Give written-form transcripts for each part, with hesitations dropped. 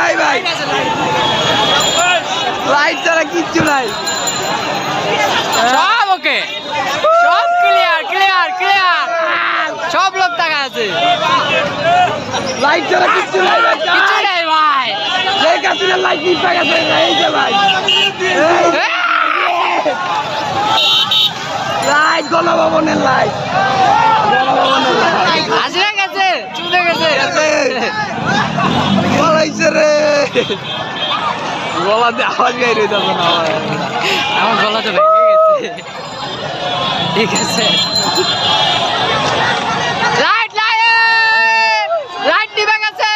নাই ভাই, লাইট ছাড়া কিচ্ছু নাই, সব ওকে, সব ক্লিয়ার ক্লিয়ার ক্লিয়ার, সব লোক টাকা আছে, লাইট ছাড়া কিচ্ছু নাই ভাই, কিছু নেই ভাই। শেখ হাসিনার লাইট নিতে গেছে এই যে ভাই, লাইট গণভবনের লাইট, গণভবনের লাইট হাসিনা গেছে, চুদে গেছে, বলাইছে রে, গলাতে আওয়াজ গাই রইতে না আমার গলা তো ভেঙে গেছে। ঠিক আছে, লাইট লাইট লাইট নিভে গেছে,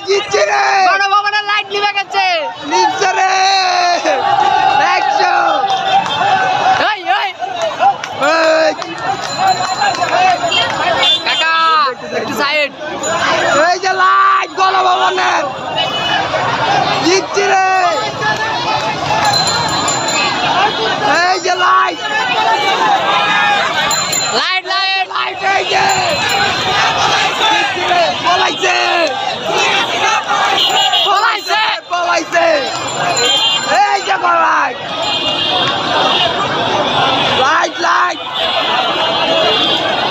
জিতছে রে, গণভবনের লাইট নিভে গেছে, লিখছে রে 100 এই এই কাকা একটু সাইড, এই যে লাইট গণভবনের জিতছে রে, এই যে লাইট লাইট লাইট লাইট এই যে জিতছে রে, পলাইছে পলাইছে, পলাইছে